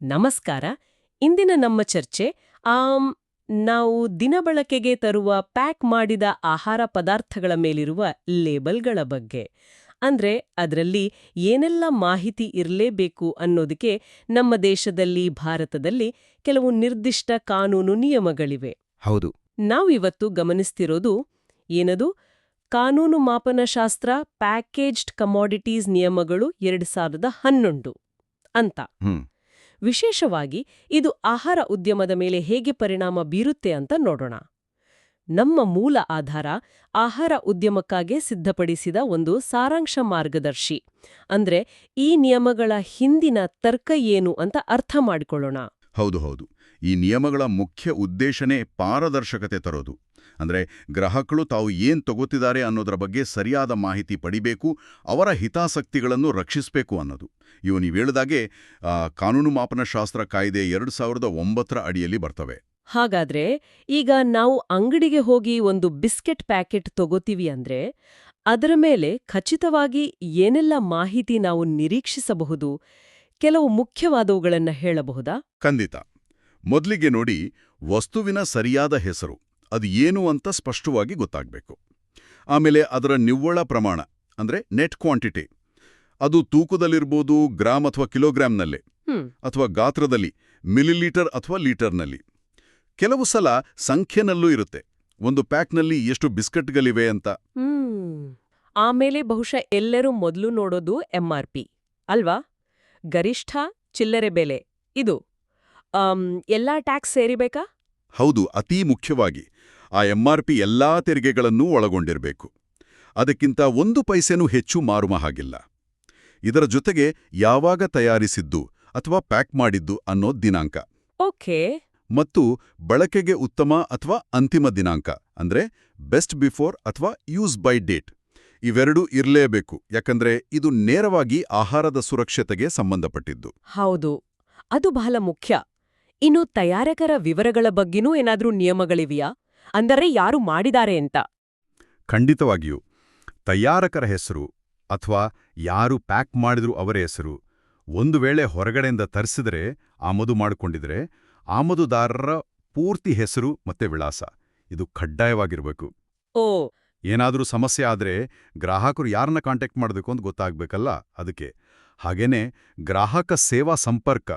ನಮಸ್ಕಾರ. ಇಂದಿನ ನಮ್ಮ ಚರ್ಚೆ ನಾವು ದಿನಬಳಕೆಗೆ ತರುವ ಪ್ಯಾಕ್ ಮಾಡಿದ ಆಹಾರ ಪದಾರ್ಥಗಳ ಮೇಲಿರುವ ಲೇಬಲ್ಗಳ ಬಗ್ಗೆ. ಅಂದ್ರೆ ಅದರಲ್ಲಿ ಏನೆಲ್ಲ ಮಾಹಿತಿ ಇರಲೇಬೇಕು ಅನ್ನೋದಕ್ಕೆ ನಮ್ಮ ದೇಶದಲ್ಲಿ, ಭಾರತದಲ್ಲಿ ಕೆಲವು ನಿರ್ದಿಷ್ಟ ಕಾನೂನು ನಿಯಮಗಳಿವೆ. ಹೌದು. ನಾವಿವತ್ತು ಗಮನಿಸ್ತಿರೋದು ಏನದು ಕಾನೂನು ಮಾಪನಶಾಸ್ತ್ರ ಪ್ಯಾಕೇಜ್ಡ್ ಕಮಾಡಿಟೀಸ್ ನಿಯಮಗಳು 2011 ಅಂತ. ವಿಶೇಷವಾಗಿ ಇದು ಆಹಾರ ಉದ್ಯಮದ ಮೇಲೆ ಹೇಗೆ ಪರಿಣಾಮ ಬೀರುತ್ತೆ ಅಂತ ನೋಡೋಣ. ನಮ್ಮ ಮೂಲ ಆಧಾರ ಆಹಾರ ಉದ್ಯಮಕ್ಕಾಗಿ ಸಿದ್ಧಪಡಿಸಿದ ಒಂದು ಸಾರಾಂಶ ಮಾರ್ಗದರ್ಶಿ. ಅಂದ್ರೆ ಈ ನಿಯಮಗಳ ಹಿಂದಿನ ತರ್ಕ ಏನು ಅಂತ ಅರ್ಥ ಮಾಡಿಕೊಳ್ಳೋಣ. ಹೌದು. ಈ ನಿಯಮಗಳ ಮುಖ್ಯ ಉದ್ದೇಶನೇ ಪಾರದರ್ಶಕತೆ ತರೋದು. ಅಂದ್ರೆ ಗ್ರಾಹಕರು ತಾವು ಏನ್ ತಗೋತಿದ್ದಾರೆ ಅನ್ನೋದರ ಬಗ್ಗೆ ಸರಿಯಾದ ಮಾಹಿತಿ ಪಡಿಬೇಕು, ಅವರ ಹಿತಾಸಕ್ತಿಗಳನ್ನು ರಕ್ಷಿಸಬೇಕು ಅನ್ನೋದು. ಇವು ನೀವು ಹೇಳಿದಾಗೆ ಕಾನೂನು ಮಾಪನಶಾಸ್ತ್ರ ಕಾಯ್ದೆ 2009 ಅಡಿಯಲ್ಲಿ ಬರ್ತವೆ. ಹಾಗಾದ್ರೆ ಈಗ ನಾವು ಅಂಗಡಿಗೆ ಹೋಗಿ ಒಂದು ಬಿಸ್ಕೆಟ್ ಪ್ಯಾಕೆಟ್ ತಗೋತೀವಿ ಅಂದ್ರೆ ಅದರ ಮೇಲೆ ಖಚಿತವಾಗಿ ಏನೆಲ್ಲ ಮಾಹಿತಿ ನಾವು ನಿರೀಕ್ಷಿಸಬಹುದು? ಕೆಲವು ಮುಖ್ಯವಾದವುಗಳನ್ನ ಹೇಳಬಹುದಾ? ಖಂಡಿತ. ಮೊದಲಿಗೆ ನೋಡಿ, ವಸ್ತುವಿನ ಸರಿಯಾದ ಹೆಸರು, ಅದು ಏನು ಅಂತ ಸ್ಪಷ್ಟವಾಗಿ ಗೊತ್ತಾಗಬೇಕು. ಆಮೇಲೆ ಅದರ ನಿವ್ವಳ ಪ್ರಮಾಣ ಅಂದ್ರೆ ನೆಟ್ ಕ್ವಾಂಟಿಟಿ, ಅದು ತೂಕದಲ್ಲಿರ್ಬೋದು, ಗ್ರಾಮ್ ಅಥವಾ ಕಿಲೋಗ್ರಾಂನಲ್ಲಿ, ಅಥವಾ ಗಾತ್ರದಲ್ಲಿ ಮಿಲಿಲೀಟರ್ ಅಥವಾ ಲೀಟರ್ನಲ್ಲಿ. ಕೆಲವು ಸಲ ಸಂಖ್ಯೆನಲ್ಲೂ ಇರುತ್ತೆ, ಒಂದು ಪ್ಯಾಕ್ನಲ್ಲಿ ಎಷ್ಟು ಬಿಸ್ಕೆಟ್ಗಳಿವೆ ಅಂತ. ಆಮೇಲೆ ಬಹುಶಃ ಎಲ್ಲರೂ ಮೊದಲು ನೋಡೋದು MRP ಅಲ್ವಾ? ಗರಿಷ್ಠ ಚಿಲ್ಲರೆ ಬೆಲೆ. ಇದು ಎಲ್ಲಾ ಟ್ಯಾಕ್ಸ್ ಸೇರಿಬೇಕಾ? ಹೌದು, ಅತೀ ಮುಖ್ಯವಾಗಿ ಆ MRP ಎಲ್ಲಾ ತೆರಿಗೆಗಳನ್ನೂ ಒಳಗೊಂಡಿರಬೇಕು. ಅದಕ್ಕಿಂತ 1 ಪೈಸೆನೂ ಹೆಚ್ಚು ಮಾರುವ ಹಾಗಿಲ್ಲ. ಇದರ ಜೊತೆಗೆ ಯಾವಾಗ ತಯಾರಿಸಿದ್ದು ಅಥವಾ ಪ್ಯಾಕ್ ಮಾಡಿದ್ದು ಅನ್ನೋ ದಿನಾಂಕ. ಓಕೆ. ಮತ್ತು ಬಳಕೆಗೆ ಉತ್ತಮ ಅಥವಾ ಅಂತಿಮ ದಿನಾಂಕ ಅಂದ್ರೆ ಬೆಸ್ಟ್ ಬಿಫೋರ್ ಅಥವಾ ಯೂಸ್ ಬೈ ಡೇಟ್. ಇವೆರಡೂ ಇರಲೇಬೇಕು, ಯಾಕಂದ್ರೆ ಇದು ನೇರವಾಗಿ ಆಹಾರದ ಸುರಕ್ಷತೆಗೆ ಸಂಬಂಧಪಟ್ಟಿದ್ದು. ಹೌದು, ಅದು ಬಹಳ ಮುಖ್ಯ. ಇನ್ನು ತಯಾರಕರ ವಿವರಗಳ ಬಗ್ಗೆನೂ ಏನಾದ್ರೂ ನಿಯಮಗಳಿವೆಯಾ? ಅಂದರೆ ಯಾರು ಮಾಡಿದ್ದಾರೆ ಅಂತ? ಖಂಡಿತವಾಗಿಯೂ. ತಯಾರಕರ ಹೆಸರು ಅಥವಾ ಯಾರು ಪ್ಯಾಕ್ ಮಾಡಿದ್ರು ಅವರ ಹೆಸರು, ಒಂದು ವೇಳೆ ಹೊರಗಡೆಯಿಂದ ತರಿಸಿದರೆ, ಆಮದು ಮಾಡಿಕೊಂಡಿದ್ರೆ ಆಮದುದಾರರ ಪೂರ್ತಿ ಹೆಸರು ಮತ್ತೆ ವಿಳಾಸ ಇದು ಕಡ್ಡಾಯವಾಗಿರಬೇಕು. ಓ. ಏನಾದರೂ ಸಮಸ್ಯೆ ಆದ್ರೆ ಗ್ರಾಹಕರು ಯಾರನ್ನ ಕಾಂಟ್ಯಾಕ್ಟ್ ಮಾಡಬೇಕು ಅಂತ ಗೊತ್ತಾಗಬೇಕಲ್ಲ, ಅದಕ್ಕೆ. ಹಾಗೇನೆ ಗ್ರಾಹಕ ಸೇವಾ ಸಂಪರ್ಕ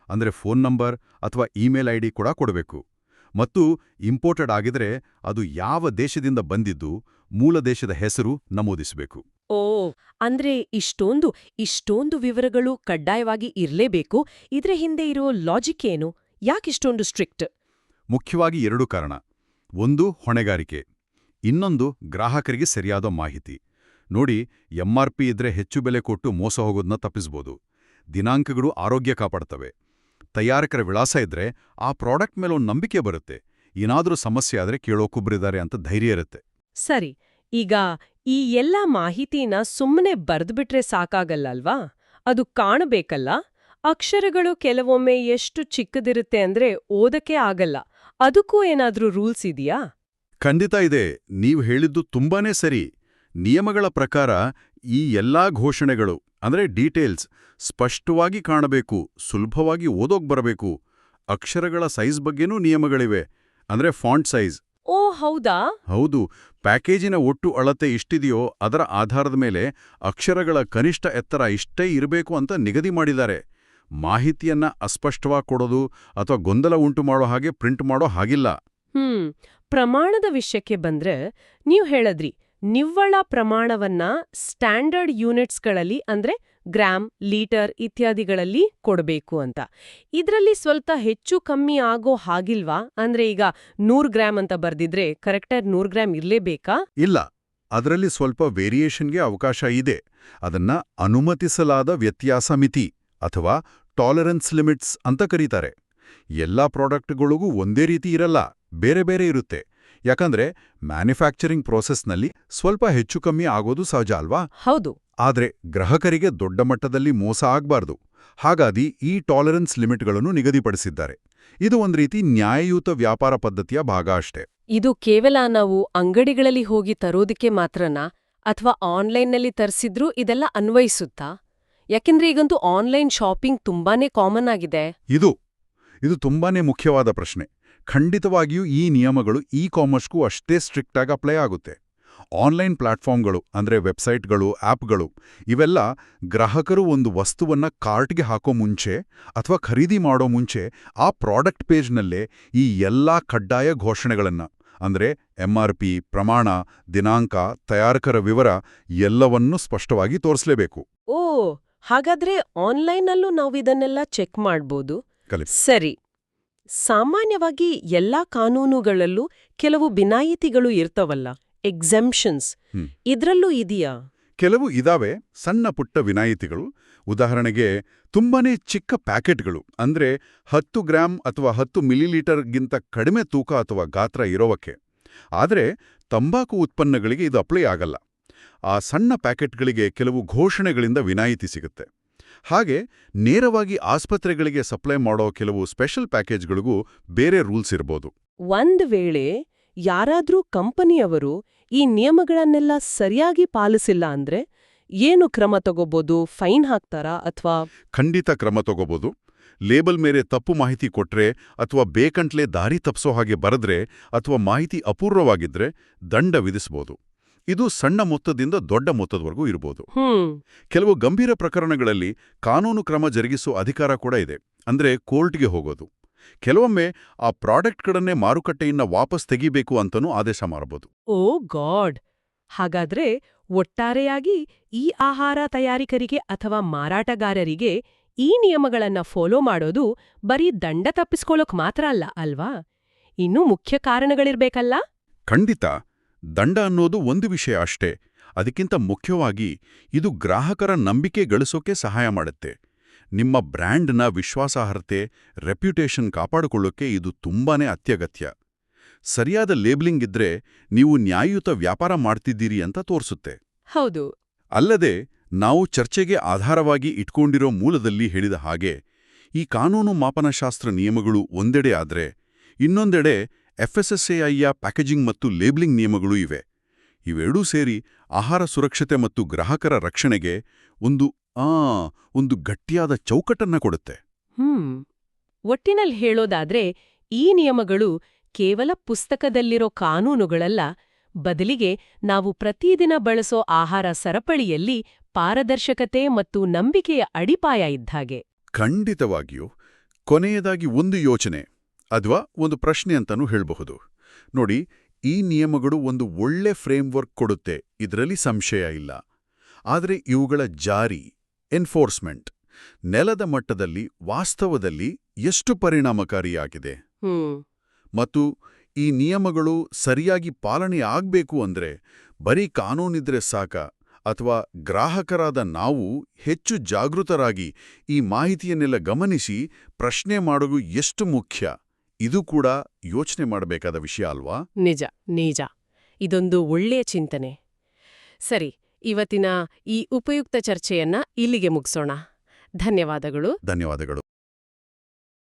ಅಂದ್ರೆ ಫೋನ್ ನಂಬರ್ ಅಥವಾ ಇಮೇಲ್ ID ಕೂಡ ಕೊಡಬೇಕು. ಮತ್ತು ಇಂಪೋರ್ಟೆಡ್ ಆಗಿದ್ರೆ ಅದು ಯಾವ ದೇಶದಿಂದ ಬಂದಿದ್ದು, ಮೂಲ ದೇಶದ ಹೆಸರು ನಮೂದಿಸಬೇಕು. ಓ, ಅಂದ್ರೆ ಇಷ್ಟೊಂದು ವಿವರಗಳು ಕಡ್ಡಾಯವಾಗಿ ಇರಲೇಬೇಕು. ಇದ್ರ ಹಿಂದೆ ಇರೋ ಲಾಜಿಕ್ ಏನು? ಯಾಕಿಷ್ಟೊಂದು ಸ್ಟ್ರಿಕ್ಟ್? ಮುಖ್ಯವಾಗಿ 2 ಕಾರಣ. ಒಂದು ಹೊಣೆಗಾರಿಕೆ, ಇನ್ನೊಂದು ಗ್ರಾಹಕರಿಗೆ ಸರಿಯಾದ ಮಾಹಿತಿ. ನೋಡಿ, MRP ಇದ್ರೆ ಹೆಚ್ಚು ಬೆಲೆ ಕೊಟ್ಟು ಮೋಸ ಹೋಗೋದನ್ನ ತಪ್ಪಿಸ್ಬೋದು. ದಿನಾಂಕಗಳು ಆರೋಗ್ಯ ಕಾಪಾಡ್ತವೆ. ತಯಾರಕರ ವಿಳಾಸ ಇದ್ರೆ ಆ ಪ್ರಾಡಕ್ಟ್ ಮೇಲೆ ಒಂದು ನಂಬಿಕೆ ಬರುತ್ತೆ. ಏನಾದರೂ ಸಮಸ್ಯೆ ಆದ್ರೆ ಕೇಳೋಕೊಬ್ರಿದ್ದಾರೆ ಅಂತ ಧೈರ್ಯ ಇರುತ್ತೆ. ಸರಿ, ಈಗ ಈ ಎಲ್ಲ ಮಾಹಿತಿನ ಸುಮ್ಮನೆ ಬರ್ದ್ಬಿಟ್ರೆ ಸಾಕಾಗಲ್ಲಲ್ವಾ? ಅದು ಕಾಣಬೇಕಲ್ಲ. ಅಕ್ಷರಗಳು ಕೆಲವೊಮ್ಮೆ ಎಷ್ಟು ಚಿಕ್ಕದಿರುತ್ತೆ ಅಂದ್ರೆ ಓದಕ್ಕೆ ಆಗಲ್ಲ. ಅದಕ್ಕೂ ಏನಾದ್ರೂ ರೂಲ್ಸ್ ಇದೆಯಾ? ಖಂಡಿತ ಇದೆ. ನೀವು ಹೇಳಿದ್ದು ತುಂಬಾನೇ ಸರಿ. ನಿಯಮಗಳ ಪ್ರಕಾರ ಈ ಎಲ್ಲಾ ಘೋಷಣೆಗಳು ಅಂದ್ರೆ ಡೀಟೇಲ್ಸ್ ಸ್ಪಷ್ಟವಾಗಿ ಕಾಣಬೇಕು, ಸುಲಭವಾಗಿ ಓದೋಕ್ ಬರಬೇಕು. ಅಕ್ಷರಗಳ ಸೈಜ್ ಬಗ್ಗೆನೂ ನಿಯಮಗಳಿವೆ, ಅಂದ್ರೆ ಫಾಂಟ್ ಸೈಜ್. ಓ ಹೌದಾ? ಹೌದು. ಪ್ಯಾಕೇಜಿನ ಒಟ್ಟು ಅಳತೆ ಎಷ್ಟಿದೆಯೋ ಅದರ ಆಧಾರದ ಮೇಲೆ ಅಕ್ಷರಗಳ ಕನಿಷ್ಠ ಎತ್ತರ ಇಷ್ಟೇ ಇರಬೇಕು ಅಂತ ನಿಗದಿ ಮಾಡಿದ್ದಾರೆ. ಮಾಹಿತಿಯನ್ನ ಅಸ್ಪಷ್ಟವಾಗಿ ಕೊಡೋದು ಅಥವಾ ಗೊಂದಲ ಉಂಟು ಮಾಡೋ ಹಾಗೆ ಪ್ರಿಂಟ್ ಮಾಡೋ ಹಾಗಿಲ್ಲ. ಪ್ರಮಾಣದ ವಿಷಯಕ್ಕೆ ಬಂದ್ರೆ, ನೀವು ಹೇಳದ್ರಿ ನಿವ್ವಳ ಪ್ರಮಾಣವನ್ನ ಸ್ಟ್ಯಾಂಡರ್ಡ್ ಯೂನಿಟ್ಸ್ಗಳಲ್ಲಿ ಅಂದ್ರೆ ಗ್ರಾಮ್, ಲೀಟರ್ ಇತ್ಯಾದಿಗಳಲ್ಲಿ ಕೊಡಬೇಕು ಅಂತ. ಇದರಲ್ಲಿ ಸ್ವಲ್ಪ ಹೆಚ್ಚು ಕಮ್ಮಿ ಆಗೋ ಹಾಗಿಲ್ವಾ? ಅಂದ್ರೆ ಈಗ 100 ಗ್ರಾಮ್ ಅಂತ ಬರ್ದಿದ್ರೆ ಕರೆಕ್ಟಾಗಿ 100 ಗ್ರಾಮ್ ಇರ್ಲೇಬೇಕಾ? ಇಲ್ಲ, ಅದರಲ್ಲಿ ಸ್ವಲ್ಪ ವೇರಿಯೇಷನ್ಗೆ ಅವಕಾಶ ಇದೆ. ಅದನ್ನ ಅನುಮತಿಸಲಾದ ವ್ಯತ್ಯಾಸ ಮಿತಿ ಅಥವಾ ಟಾಲರೆನ್ಸ್ ಲಿಮಿಟ್ಸ್ ಅಂತ ಕರೀತಾರೆ. ಎಲ್ಲಾ ಪ್ರಾಡಕ್ಟ್ಗಳಿಗೂ ಒಂದೇ ರೀತಿ ಇರಲ್ಲ, ಬೇರೆ ಬೇರೆ ಇರುತ್ತೆ. ಯಾಕಂದ್ರೆ ಮ್ಯಾನುಫ್ಯಾಕ್ಚರಿಂಗ್ ಪ್ರೋಸೆಸ್ನಲ್ಲಿ ಸ್ವಲ್ಪ ಹೆಚ್ಚು ಕಮ್ಮಿ ಆಗೋದು ಸಹಜ ಅಲ್ವಾ? ಹೌದು. ಆದ್ರೆ ಗ್ರಾಹಕರಿಗೆ ದೊಡ್ಡ ಮಟ್ಟದಲ್ಲಿ ಮೋಸ ಆಗ್ಬಾರ್ದು. ಹಾಗಾಗಿ ಈ ಟಾಲರೆನ್ಸ್ ಲಿಮಿಟ್ಗಳನ್ನು ನಿಗದಿಪಡಿಸಿದ್ದಾರೆ. ಇದು ಒಂದ್ ರೀತಿ ನ್ಯಾಯಯುತ ವ್ಯಾಪಾರ ಪದ್ಧತಿಯ ಭಾಗ ಅಷ್ಟೇ. ಇದು ಕೇವಲ ನಾವು ಅಂಗಡಿಗಳಲ್ಲಿ ಹೋಗಿ ತರೋದಕ್ಕೆ ಮಾತ್ರನಾ ಅಥವಾ ಆನ್ಲೈನ್ನಲ್ಲಿ ತರಿಸಿದ್ರೂ ಇದೆಲ್ಲ ಅನ್ವಯಿಸುತ್ತಾ? ಯಾಕೆಂದ್ರೆ ಈಗಂತೂ ಆನ್ಲೈನ್ ಶಾಪಿಂಗ್ ತುಂಬಾನೇ ಕಾಮನ್ ಆಗಿದೆ. ಇದು ತುಂಬಾನೇ ಮುಖ್ಯವಾದ ಪ್ರಶ್ನೆ. ಖಂಡಿತವಾಗಿಯೂ ಈ ನಿಯಮಗಳು ಕಾಮರ್ಸ್ಗೂ ಅಷ್ಟೇ ಸ್ಟ್ರಿಕ್ಟ್ ಆಗಿ ಅಪ್ಲೈ ಆಗುತ್ತೆ. ಆನ್ಲೈನ್ ಪ್ಲಾಟ್ಫಾರ್ಮ್ಗಳು ಅಂದ್ರೆ ವೆಬ್ಸೈಟ್ಗಳು, ಆಪ್ಗಳು ಇವೆಲ್ಲ ಗ್ರಾಹಕರು ಒಂದು ವಸ್ತುವನ್ನ ಕಾರ್ಟ್ಗೆ ಹಾಕೋ ಮುಂಚೆ ಅಥವಾ ಖರೀದಿ ಮಾಡೋ ಮುಂಚೆ ಆ ಪ್ರಾಡಕ್ಟ್ ಪೇಜ್ನಲ್ಲೇ ಈ ಎಲ್ಲಾ ಕಡ್ಡಾಯ ಘೋಷಣೆಗಳನ್ನ ಅಂದ್ರೆ MRP, ಪ್ರಮಾಣ, ದಿನಾಂಕ, ತಯಾರಕರ ವಿವರ ಎಲ್ಲವನ್ನೂ ಸ್ಪಷ್ಟವಾಗಿ ತೋರಿಸಲೇಬೇಕು. ಓ, ಹಾಗಾದ್ರೆ ಆನ್ಲೈನಲ್ಲೂ ನಾವು ಇದನ್ನೆಲ್ಲ ಚೆಕ್ ಮಾಡ್ಬೋದು. ಸರಿ. ಸಾಮಾನ್ಯವಾಗಿ ಎಲ್ಲಾ ಕಾನೂನುಗಳಲ್ಲೂ ಕೆಲವು ವಿನಾಯಿತಿಗಳು ಇರ್ತವಲ್ಲ, ಎಕ್ಸೆಂಪ್ಷನ್ಸ್. ಇದ್ರಲ್ಲೂ ಇದೆಯಾ? ಕೆಲವು ಇದಾವೆ, ಸಣ್ಣ ಪುಟ್ಟ ವಿನಾಯಿತಿಗಳು. ಉದಾಹರಣೆಗೆ ತುಂಬಾನೇ ಚಿಕ್ಕ ಪ್ಯಾಕೆಟ್ಗಳು ಅಂದ್ರೆ 10 ಗ್ರಾಂ ಅಥವಾ 10 ಮಿಲಿಲೀಟರ್ಗಿಂತ ಕಡಿಮೆ ತೂಕ ಅಥವಾ ಗಾತ್ರ ಇರೋವಕ್ಕೆ. ಆದರೆ ತಂಬಾಕು ಉತ್ಪನ್ನಗಳಿಗೆ ಇದು ಅಪ್ಲೈ ಆಗಲ್ಲ. ಆ ಸಣ್ಣ ಪ್ಯಾಕೆಟ್ಗಳಿಗೆ ಕೆಲವು ಘೋಷಣೆಗಳಿಂದ ವಿನಾಯಿತಿ ಸಿಗುತ್ತೆ. ಹಾಗೆ ನೇರವಾಗಿ ಆಸ್ಪತ್ರೆಗಳಿಗೆ ಸಪ್ಲೈ ಮಾಡೋ ಕೆಲವು ಸ್ಪೆಷಲ್ ಪ್ಯಾಕೇಜ್ಗಳಿಗೂ ಬೇರೆ ರೂಲ್ಸ್ ಇರ್ಬೋದು. ಒಂದ್ ವೇಳೆ ಯಾರಾದ್ರೂ ಕಂಪನಿಯವರು ಈ ನಿಯಮಗಳನ್ನೆಲ್ಲ ಸರಿಯಾಗಿ ಪಾಲಿಸಿಲ್ಲ ಅಂದ್ರೆ ಏನು ಕ್ರಮ ತಗೋಬೋದು? ಫೈನ್ ಹಾಕ್ತಾರಾ ಅಥವಾ? ಖಂಡಿತ ಕ್ರಮ ತಗೋಬೋದು. ಲೇಬಲ್ ಮೇಲೆ ತಪ್ಪು ಮಾಹಿತಿ ಕೊಟ್ರೆ ಅಥವಾ ಬೇಕಂಟ್ಲೆ ದಾರಿ ತಪ್ಸೋ ಹಾಗೆ ಬರೆದ್ರೆ ಅಥವಾ ಮಾಹಿತಿ ಅಪೂರ್ವವಾಗಿದ್ರೆ ದಂಡ ವಿಧಿಸಬಹುದು. ಇದು ಸಣ್ಣ ಮೊತ್ತದಿಂದ ದೊಡ್ಡ ಮೊತ್ತದವರೆಗೂ ಇರಬಹುದು. ಕೆಲವು ಗಂಭೀರ ಪ್ರಕರಣಗಳಲ್ಲಿ ಕಾನೂನು ಕ್ರಮ ಜರುಗಿಸೋ ಅಧಿಕಾರ ಕೂಡ ಇದೆ, ಅಂದ್ರೆ ಕೋರ್ಟ್ಗೆ ಹೋಗೋದು. ಕೆಲವೊಮ್ಮೆ ಆ ಪ್ರಾಡಕ್ಟ್ಗಳನ್ನೇ ಮಾರುಕಟ್ಟೆಯಿಂದ ವಾಪಸ್ ತೆಗಿಬೇಕು ಅಂತನೂ ಆದೇಶ ಮಾಡಬಹುದು. ಓ ಗಾಡ್! ಹಾಗಾದ್ರೆ ಒಟ್ಟಾರೆಯಾಗಿ ಈ ಆಹಾರ ತಯಾರಿಕರಿಗೆ ಅಥವಾ ಮಾರಾಟಗಾರರಿಗೆ ಈ ನಿಯಮಗಳನ್ನ ಫಾಲೋ ಮಾಡೋದು ಬರೀ ದಂಡ ತಪ್ಪಿಸ್ಕೊಳ್ಳೋಕ್ ಮಾತ್ರ ಅಲ್ಲ ಅಲ್ವಾ? ಇನ್ನೂ ಮುಖ್ಯ ಕಾರಣಗಳಿರ್ಬೇಕಲ್ಲ? ಖಂಡಿತ. ದಂಡ ಅನ್ನೋದು ಒಂದು ವಿಷಯ ಅಷ್ಟೇ. ಅದಕ್ಕಿಂತ ಮುಖ್ಯವಾಗಿ ಇದು ಗ್ರಾಹಕರ ನಂಬಿಕೆ ಗಳಿಸೋಕೆ ಸಹಾಯ ಮಾಡುತ್ತೆ. ನಿಮ್ಮ ಬ್ರ್ಯಾಂಡ್ನ ವಿಶ್ವಾಸಾರ್ಹತೆ, ರೆಪ್ಯುಟೇಷನ್ ಕಾಪಾಡಿಕೊಳ್ಳೋಕೆ ಇದು ತುಂಬಾನೇ ಅತ್ಯಗತ್ಯ. ಸರಿಯಾದ ಲೇಬಲಿಂಗ್ ಇದ್ರೆ ನೀವು ನ್ಯಾಯಯುತ ವ್ಯಾಪಾರ ಮಾಡ್ತಿದ್ದೀರಿ ಅಂತ ತೋರಿಸುತ್ತೆ. ಹೌದು. ಅಲ್ಲದೆ ನಾವು ಚರ್ಚೆಗೆ ಆಧಾರವಾಗಿ ಇಟ್ಕೊಂಡಿರೋ ಮೂಲದಲ್ಲಿ ಹೇಳಿದ ಹಾಗೆ ಈ ಕಾನೂನು ಮಾಪನಶಾಸ್ತ್ರ ನಿಯಮಗಳು ಒಂದೆಡೆ ಆದ್ರೆ ಇನ್ನೊಂದೆಡೆ FSSAIಯ ಪ್ಯಾಕೇಜಿಂಗ್ ಮತ್ತು ಲೇಬಲಿಂಗ್ ನಿಯಮಗಳೂ ಇವೆ. ಇವೆರಡೂ ಸೇರಿ ಆಹಾರ ಸುರಕ್ಷತೆ ಮತ್ತು ಗ್ರಾಹಕರ ರಕ್ಷಣೆಗೆ ಒಂದು ಗಟ್ಟಿಯಾದ ಚೌಕಟ್ಟನ್ನ ಕೊಡುತ್ತೆ. ಒಟ್ಟಿನಲ್ಲಿ ಹೇಳೋದಾದ್ರೆ ಈ ನಿಯಮಗಳು ಕೇವಲ ಪುಸ್ತಕದಲ್ಲಿರೋ ಕಾನೂನುಗಳಲ್ಲ, ಬದಲಿಗೆ ನಾವು ಪ್ರತಿದಿನ ಬಳಸೋ ಆಹಾರ ಸರಪಳಿಯಲ್ಲಿ ಪಾರದರ್ಶಕತೆ ಮತ್ತು ನಂಬಿಕೆಯ ಅಡಿಪಾಯ ಇದ್ದಾಗೆ. ಖಂಡಿತವಾಗಿಯೂ. ಕೊನೆಯದಾಗಿ ಒಂದು ಯೋಚನೆ ಅಥವಾ ಒಂದು ಪ್ರಶ್ನೆ ಅಂತನೂ ಹೇಳಬಹುದು. ನೋಡಿ, ಈ ನಿಯಮಗಳು ಒಂದು ಒಳ್ಳೆ ಫ್ರೇಮ್ವರ್ಕ್ ಕೊಡುತ್ತೆ, ಇದರಲ್ಲಿ ಸಂಶಯ ಇಲ್ಲ. ಆದರೆ ಇವುಗಳ ಜಾರಿ, ಎನ್ಫೋರ್ಸ್ಮೆಂಟ್, ನೆಲದ ಮಟ್ಟದಲ್ಲಿ ವಾಸ್ತವದಲ್ಲಿ ಎಷ್ಟು ಪರಿಣಾಮಕಾರಿಯಾಗಿದೆ? ಮತ್ತು ಈ ನಿಯಮಗಳು ಸರಿಯಾಗಿ ಪಾಲನೆ ಆಗ್ಬೇಕು ಅಂದ್ರೆ ಬರೀ ಕಾನೂನಿದ್ರೆ ಸಾಕ, ಅಥವಾ ಗ್ರಾಹಕರಾದ ನಾವು ಹೆಚ್ಚು ಜಾಗೃತರಾಗಿ ಈ ಮಾಹಿತಿಯನ್ನೆಲ್ಲ ಗಮನಿಸಿ ಪ್ರಶ್ನೆ ಮಾಡೋದು ಎಷ್ಟು ಮುಖ್ಯ? ಇದು ಕೂಡ ಯೋಚನೆ ಮಾಡಬೇಕಾದ ವಿಷಯ ಅಲ್ವಾ? ನಿಜ. ಇದೊಂದು ಒಳ್ಳೆಯ ಚಿಂತನೆ. ಸರಿ, ಇವತ್ತಿನ ಈ ಉಪಯುಕ್ತ ಚರ್ಚೆಯನ್ನ ಇಲ್ಲಿಗೆ ಮುಗಿಸೋಣ. ಧನ್ಯವಾದಗಳು.